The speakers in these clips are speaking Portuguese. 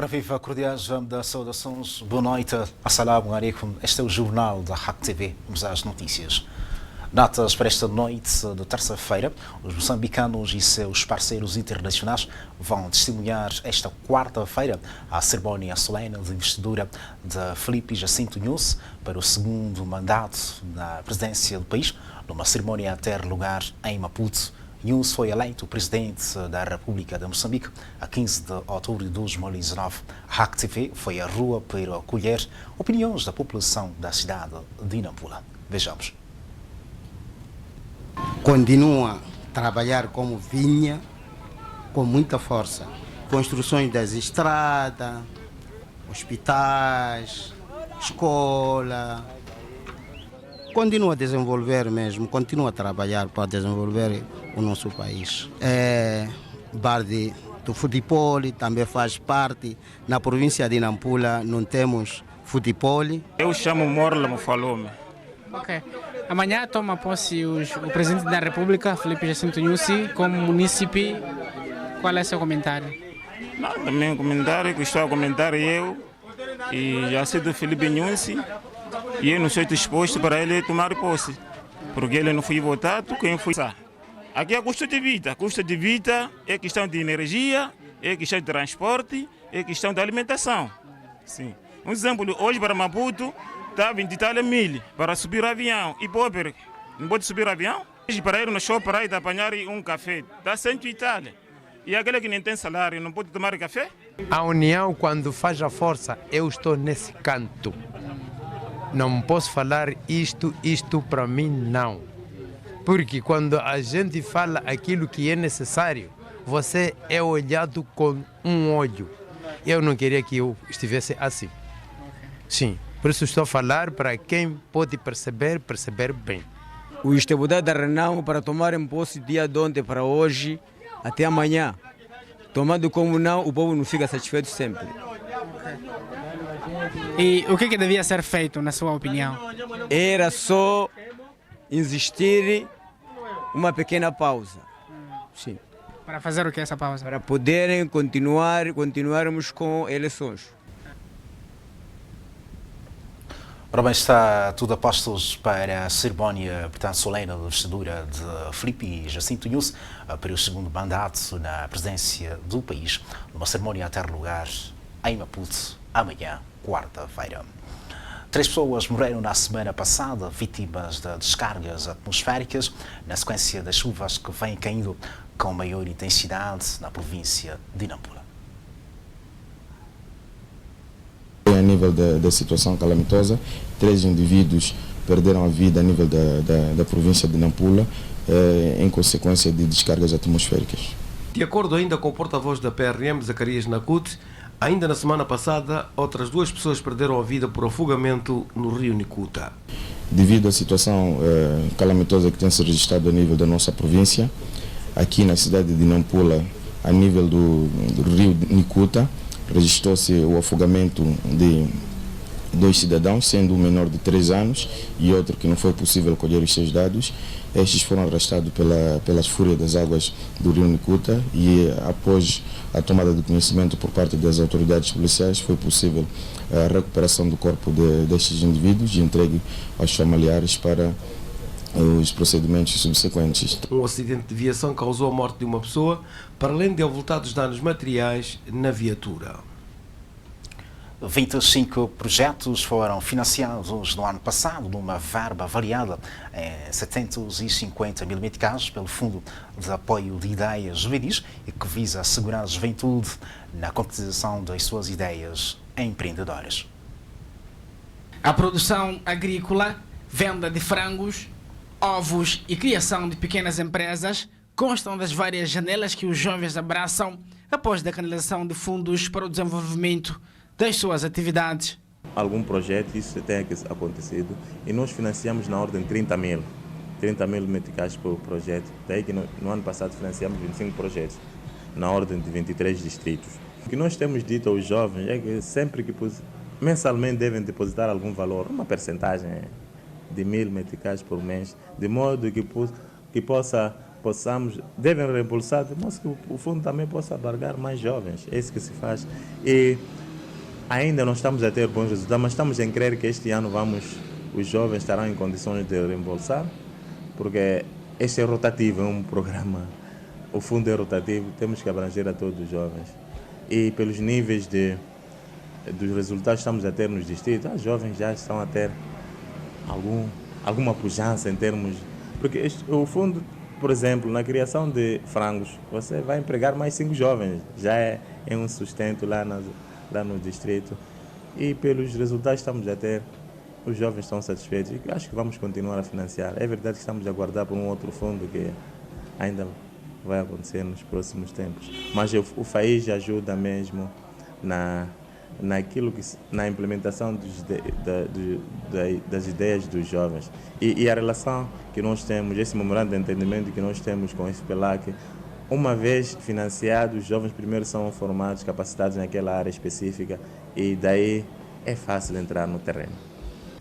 Ora viva, cordiais da saudações, boa noite, assalamu alaikum. Este é o jornal da RAC TV, vamos às notícias. Datas para esta noite de terça-feira, os moçambicanos e seus parceiros internacionais vão testemunhar esta quarta-feira a cerimónia solene de investidura de Filipe Jacinto Nunes para o segundo mandato na presidência do país, numa cerimónia a ter lugar em Maputo. Nunes foi eleito presidente da República de Moçambique a 15 de outubro de 2019. A RAC TV foi à rua para colher opiniões da população da cidade de Nampula. Vejamos. Continua a trabalhar como vinha, com muita força. Construções das estradas, hospitais, escola. Continua a desenvolver mesmo, continua a trabalhar para desenvolver o nosso país. Barde do futebol também faz parte. Na província de Nampula não temos futebol. Eu chamo Morla Mufalome. Ok. Amanhã toma posse o presidente da República, Filipe Jacinto Nunes, como munícipe. Qual é o seu comentário? Não, também um comentário que estou a comentar eu e Jacinto Filipe Nunes, e eu não estou disposto para ele tomar posse, porque ele não foi votado, quem foi? Aqui é custo de vida. Custo de vida é questão de energia, é questão de transporte, é questão de alimentação. Sim. Um exemplo, hoje para Maputo, está 20 e tal mil para subir o avião. E pobre, não pode subir o avião? Hoje para ir no shopping para ir apanhar um café, está 100 e tal. E aquele que nem tem salário não pode tomar café? A união, quando faz a força, eu estou nesse canto. Não posso falar isto para mim não. Porque quando a gente fala aquilo que é necessário, você é olhado com um olho. Eu não queria que eu estivesse assim. Sim, por isso estou a falar para quem pode perceber bem. O estabilidade da reunião para tomarem posse dia de ontem para hoje, até amanhã. Tomando como não, o povo não fica satisfeito sempre. E o que devia ser feito, na sua opinião? Era só existir uma pequena pausa. Sim. Para fazer o que essa pausa? Para poderem continuarmos com eleições. Ora bem, está tudo a postos para a cerimónia, portanto, solene de investidura de Filipe Jacinto Nunes para o segundo mandato na presidência do país, numa cerimónia a ter lugar em Maputo amanhã, quarta-feira. 3 pessoas morreram na semana passada, vítimas de descargas atmosféricas, na sequência das chuvas que vêm caindo com maior intensidade na província de Nampula. A nível da situação calamitosa, 3 indivíduos perderam a vida a nível da província de Nampula em consequência de descargas atmosféricas. De acordo ainda com o porta-voz da PRM, Zacarias Nakut, ainda na semana passada, outras 2 pessoas perderam a vida por afogamento no rio Nicuta. Devido à situação calamitosa que tem se registrado a nível da nossa província, aqui na cidade de Nampula, a nível do rio Nicuta, registrou-se o afogamento de 2 cidadãos, sendo um menor de 3 anos e outro que não foi possível colher os seus dados. Estes foram arrastados pelas fúrias das águas do rio Nicuta e após a tomada de conhecimento por parte das autoridades policiais foi possível a recuperação do corpo destes indivíduos e entregue aos familiares para os procedimentos subsequentes. Um acidente de viação causou a morte de uma pessoa, para além de avultados danos materiais na viatura. 25 projetos foram financiados no ano passado, numa verba avaliada em 750 mil meticais pelo Fundo de Apoio de Ideias Juvenis e que visa assegurar a juventude na concretização das suas ideias empreendedoras. A produção agrícola, venda de frangos, ovos e criação de pequenas empresas constam das várias janelas que os jovens abraçam após a canalização de fundos para o desenvolvimento das suas atividades. Algum projeto, isso tem acontecido e nós financiamos na ordem de 30 mil meticais por projeto. Daí que no ano passado financiamos 25 projetos, na ordem de 23 distritos. O que nós temos dito aos jovens é que sempre que mensalmente devem depositar algum valor, uma percentagem de 1000 meticais por mês, de modo que possa devem reembolsar, mas que o fundo também possa abarcar mais jovens. É isso que se faz. E ainda não estamos a ter bons resultados, mas estamos em crer que este ano os jovens estarão em condições de reembolsar, porque este é rotativo, é um programa. O fundo é rotativo, temos que abranger a todos os jovens. E pelos níveis dos resultados que estamos a ter nos distritos, os jovens já estão a ter alguma pujança em termos... Porque o fundo, por exemplo, na criação de frangos, você vai empregar mais 5 jovens, já é um sustento lá no distrito. E pelos resultados que estamos a ter, os jovens estão satisfeitos e acho que vamos continuar a financiar. É verdade que estamos a aguardar por um outro fundo que ainda vai acontecer nos próximos tempos. Mas o FAIS ajuda mesmo na implementação das ideias dos jovens. E a relação que nós temos, esse memorando de entendimento que nós temos com o FPLAC, uma vez financiados, os jovens primeiro são formados, capacitados naquela área específica e daí é fácil entrar no terreno.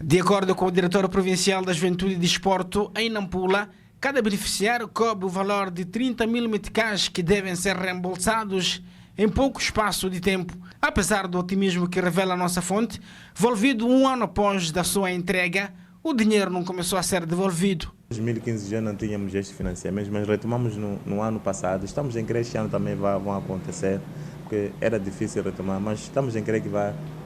De acordo com o diretor provincial da Juventude e Desporto, em Nampula, cada beneficiário cobre o valor de 30 mil meticais que devem ser reembolsados em pouco espaço de tempo. Apesar do otimismo que revela a nossa fonte, envolvido um ano após da sua entrega, o dinheiro não começou a ser devolvido. Em 2015 já não tínhamos este financiamento, mas retomamos no ano passado. Estamos em crer que este ano também vão acontecer, porque era difícil retomar, mas estamos em crer que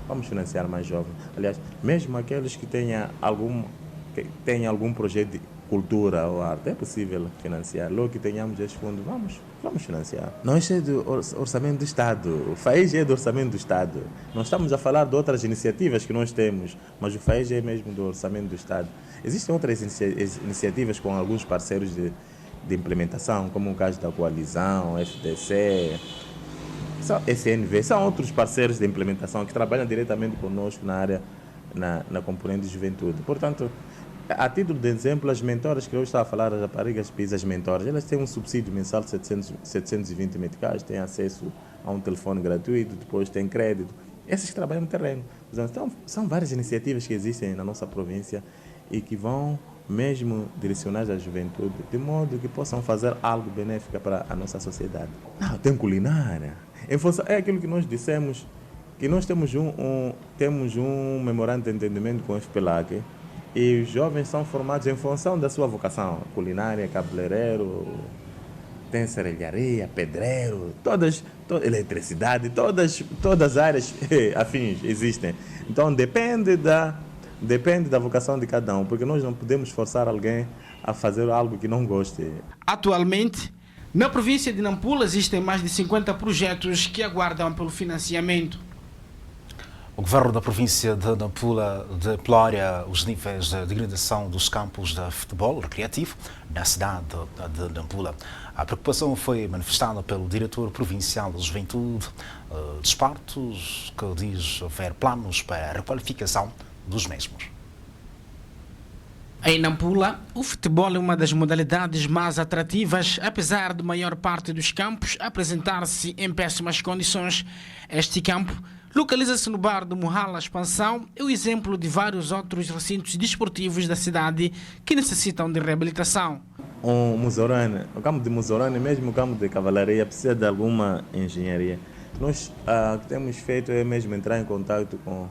vamos financiar mais jovens. Aliás, mesmo aqueles que tenham algum projeto de cultura ou arte, é possível financiar. Logo que tenhamos este fundo, vamos financiar. Não, isso é do orçamento do Estado. O FAIS é do orçamento do Estado. Nós estamos a falar de outras iniciativas que nós temos, mas o FAIS é mesmo do orçamento do Estado. Existem outras iniciativas com alguns parceiros de implementação, como o caso da Coalizão, FDC, SNV, são outros parceiros de implementação que trabalham diretamente conosco na área, na componente de juventude. Portanto, a título de exemplo, as mentoras que eu estava a falar, as raparigas PIS, as mentoras, elas têm um subsídio mensal de 720 meticais, têm acesso a um telefone gratuito, depois têm crédito. Essas que trabalham no terreno. Então, são várias iniciativas que existem na nossa província e que vão mesmo direcionadas à juventude, de modo que possam fazer algo benéfico para a nossa sociedade. Não, tem culinária. É aquilo que nós dissemos, que nós temos um memorando de entendimento com o FPLAC, e os jovens são formados em função da sua vocação. Culinária, cabeleireiro, tem serralharia, pedreiro, eletricidade, todas as áreas afins existem. Então depende da vocação de cada um, porque nós não podemos forçar alguém a fazer algo que não goste. Atualmente, na província de Nampula existem mais de 50 projetos que aguardam pelo financiamento. O governo da província de Nampula deplora os níveis de degradação dos campos de futebol recreativo na cidade de Nampula. A preocupação foi manifestada pelo diretor provincial da Juventude Desportos, que diz haver planos para a requalificação dos mesmos. Em Nampula, o futebol é uma das modalidades mais atrativas, apesar de maior parte dos campos apresentar-se em péssimas condições. Este campo localiza-se no bairro de Muhala Expansão, é o exemplo de vários outros recintos desportivos da cidade que necessitam de reabilitação. O campo de Muzorane, mesmo o campo de cavalaria, precisa de alguma engenharia. Nós o que temos feito é mesmo entrar em contato com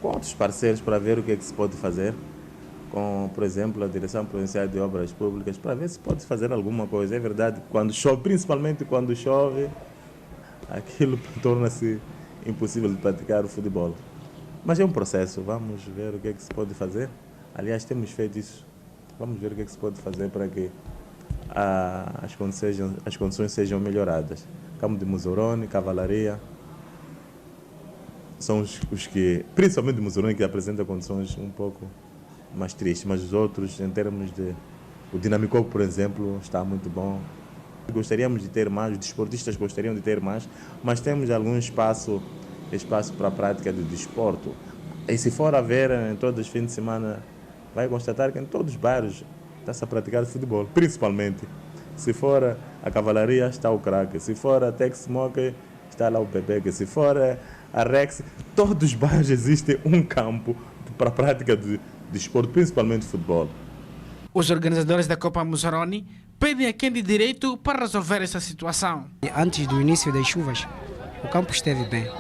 outros parceiros para ver o que é que se pode fazer, com, por exemplo, a Direção Provincial de Obras Públicas, para ver se pode fazer alguma coisa. É verdade, quando chove, principalmente quando chove, aquilo torna-se impossível de praticar o futebol. Mas é um processo, vamos ver o que é que se pode fazer. Aliás, temos feito isso. Vamos ver o que é que se pode fazer para que as condições sejam melhoradas. Campo de Muzorone, cavalaria, são os que, principalmente o Muzorone, que apresenta condições um pouco mais tristes, mas os outros, em termos de... O Dinamicó, por exemplo, está muito bom. Gostaríamos de ter mais, os desportistas gostariam de ter mais, mas temos algum espaço para a prática do desporto. E se for a ver em todos os fins de semana, vai constatar que em todos os bairros está-se a praticar futebol, principalmente. Se for a cavalaria, está o craque. Se for a Tex-Moque, está lá o Pepeque. Se for a Rex, todos os bairros existe um campo para a prática de desporto, principalmente futebol. Os organizadores da Copa Musaroni pedem a quem de direito para resolver essa situação. Antes do início das chuvas, o campo esteve bem.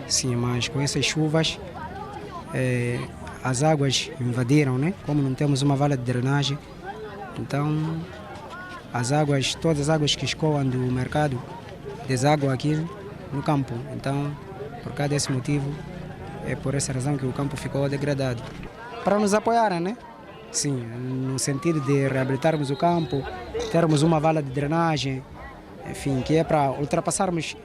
Sim, mas com essas chuvas, as águas invadiram, né? Como não temos uma vala de drenagem, então todas as águas que escoam do mercado desaguam aqui no campo. Então, por causa desse motivo, é por essa razão que o campo ficou degradado. Para nos apoiarem, né? Sim, no sentido de reabilitarmos o campo, termos uma vala de drenagem, enfim, que é para ultrapassarmos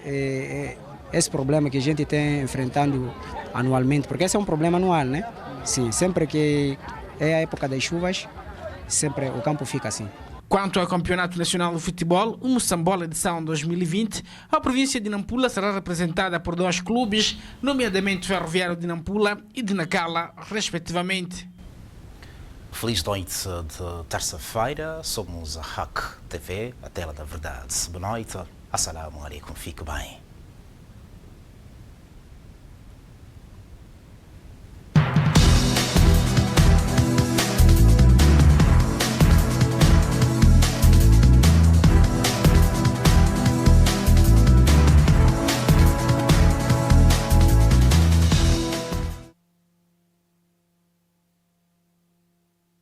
esse problema que a gente tem enfrentando anualmente, porque esse é um problema anual, né? Sim, sempre que é a época das chuvas, sempre o campo fica assim. Quanto ao Campeonato Nacional de Futebol, o Moçambola edição 2020, a província de Nampula será representada por 2 clubes, nomeadamente Ferroviário de Nampula e de Nacala, respectivamente. Feliz noite de terça-feira, somos a RAC TV, a tela da verdade. Boa noite, assalamu alaikum, fique bem.